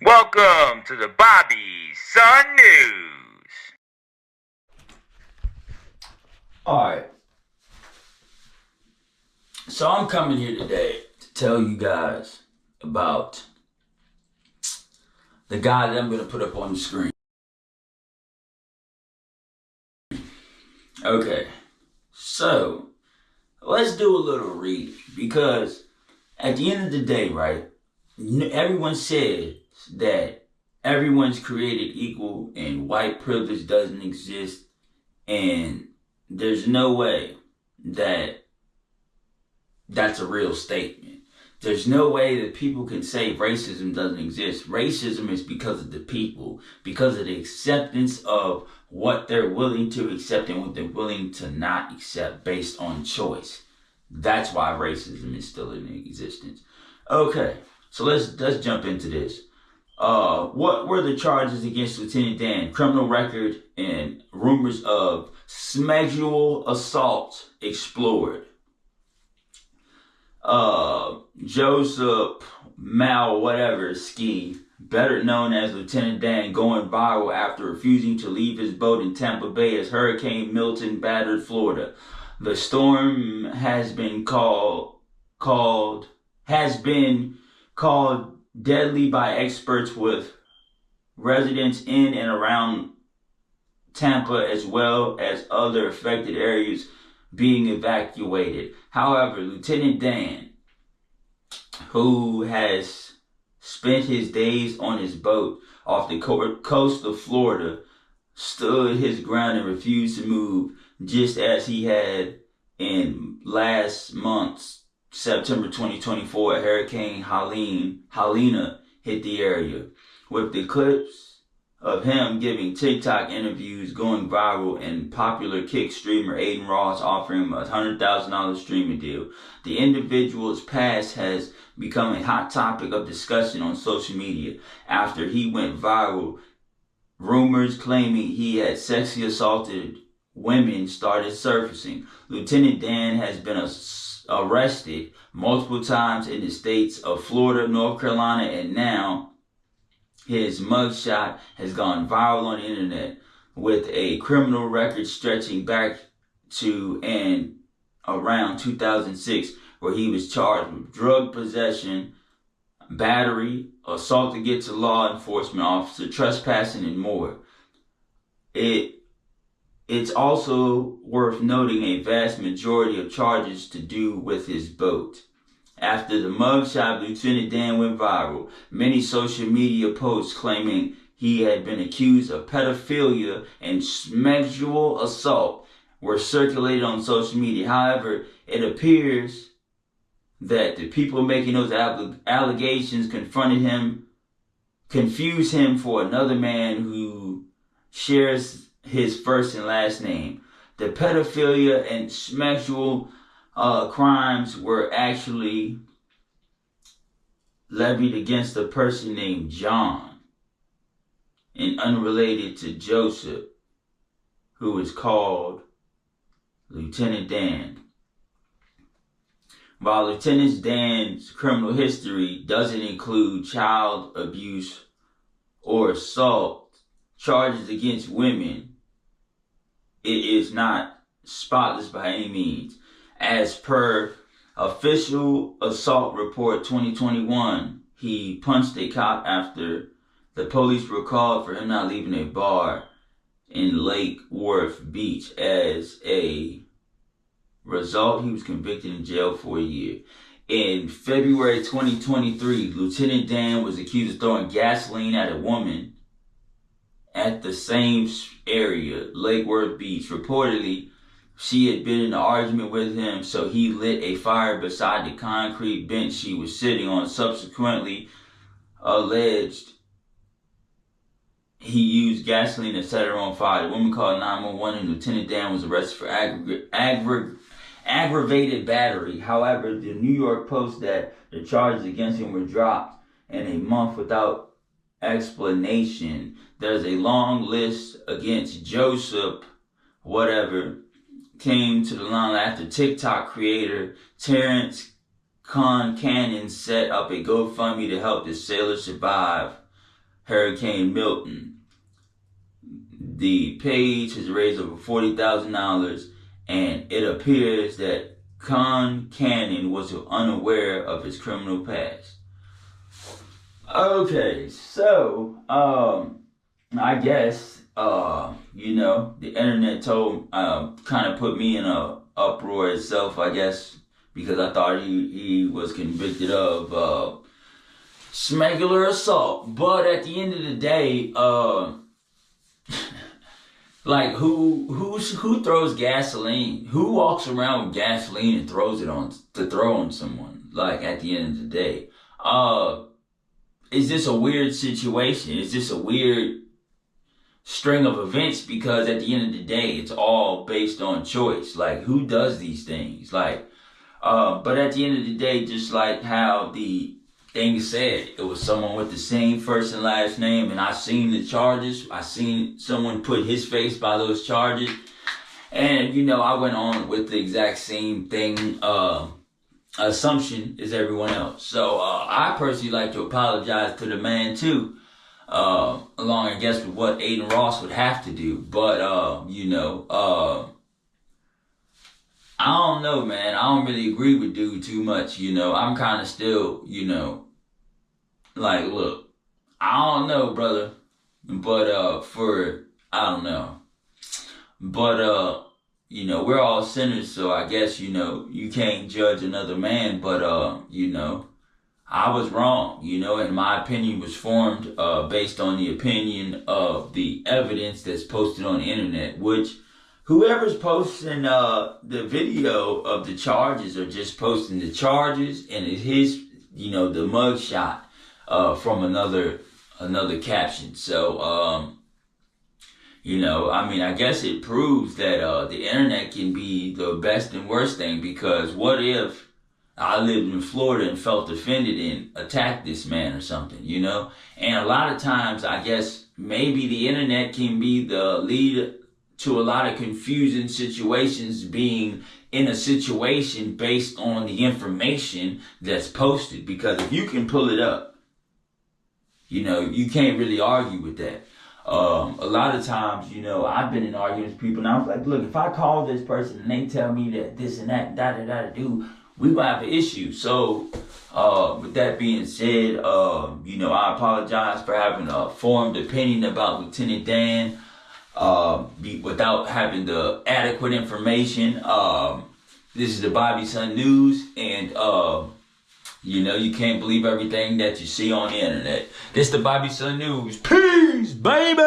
Welcome to the Bobby's Son News. Alright, so I'm coming here today to tell you guys about the guy that I'm going to put up on the screen. Okay, so let's do a little reading, because at the end of the day, right, everyone says that everyone's created equal and white privilege doesn't exist, and there's no way that that's a real statement. There's no way that people can say racism doesn't exist. Racism is because of the people, because of the acceptance of what they're willing to accept and what they're willing to not accept based on choice. That's why racism is still in existence. Okay, so let's jump into this. What were the charges against Lieutenant Dan? Criminal record and rumors of sexual assault explored. Joseph Mal whatever Ski, better known as Lieutenant Dan, going viral after refusing to leave his boat in Tampa Bay as Hurricane Milton battered Florida. The storm has been called deadly by experts, with residents in and around Tampa as well as other affected areas being evacuated. However, Lieutenant Dan, who has spent his days on his boat off the coast of Florida, stood his ground and refused to move, just as he had in last month's September 2024, Hurricane Helene hit the area, with the clips of him giving TikTok interviews going viral and popular Kick streamer Aidan Ross offering him a $100,000 streaming deal. The individual's past has become a hot topic of discussion on social media after he went viral. Rumors claiming he had sexually assaulted women started surfacing. Lieutenant Dan has been arrested multiple times in the states of Florida, North Carolina, and now his mugshot has gone viral on the internet, with a criminal record stretching back to and around 2006, where he was charged with drug possession, battery, assault against a law enforcement officer, trespassing, and more. It's also worth noting a vast majority of charges to do with his boat. After the mugshot, Lieutenant Dan went viral. Many social media posts claiming he had been accused of pedophilia and sexual assault were circulated on social media. However, it appears that the people making those allegations confused him for another man who shares his first and last name. The pedophilia and sexual crimes were actually levied against a person named John, and unrelated to Joseph, who is called Lieutenant Dan. While Lieutenant Dan's criminal history doesn't include child abuse or assault charges against women, it is not spotless by any means. As per official assault report 2021, he punched a cop after the police were called for him not leaving a bar in Lake Worth Beach. As a result, he was convicted in jail for a year. In February 2023, Lieutenant Dan was accused of throwing gasoline at a woman at the same area, Lake Worth Beach. Reportedly, she had been in an argument with him, so he lit a fire beside the concrete bench she was sitting on. Subsequently alleged he used gasoline to set her on fire. The woman called 911 and Lieutenant Dan was arrested for aggravated battery. However, the New York Post that the charges against him were dropped in a month without explanation. There's a long list against Joseph whatever came to the line after TikTok creator Terrence Concannon set up a GoFundMe to help the sailor survive Hurricane Milton. The page has raised over $40,000, and it appears that Cannon was unaware of his criminal past. Okay, so I guess the internet kind of put me in a uproar itself, I guess, because I thought he was convicted of smuggler assault. But at the end of the day, like who throws gasoline? Who walks around with gasoline and throws it to throw on someone? Like, at the end of the day, is this a weird situation? Is this a weird string of events? Because at the end of the day, it's all based on choice. Like, who does these things? Like, but at the end of the day, just like how the thing said, it was someone with the same first and last name, and I seen the charges. I seen someone put his face by those charges, and I went on with the exact same thing, assumption as everyone else. So I personally like to apologize to the man too, along, I guess, with what Aidan Ross would have to do. But I don't know, man. I don't really agree with dude too much. I'm kind of still, like, look, I don't know, brother, but I don't know, but we're all sinners, so I guess you can't judge another man. But I was wrong, and my opinion was formed based on the opinion of the evidence that's posted on the internet, which whoever's posting the video of the charges are just posting the charges, and it's his, the mugshot from another caption. So I guess it proves that the internet can be the best and worst thing, because what if I lived in Florida and felt offended and attacked this man or something, And a lot of times, I guess, maybe the internet can be the lead to a lot of confusing situations, being in a situation based on the information that's posted. Because if you can pull it up, you can't really argue with that. A lot of times, I've been in arguments with people, and I was like, look, if I call this person and they tell me that this and that, da-da-da-da-do, we will have an issue. So, with that being said, I apologize for having a formed opinion about Lieutenant Dan, without having the adequate information. This is the Bobby Sun News, and you can't believe everything that you see on the internet. This is the Bobby Sun News. Peace, baby!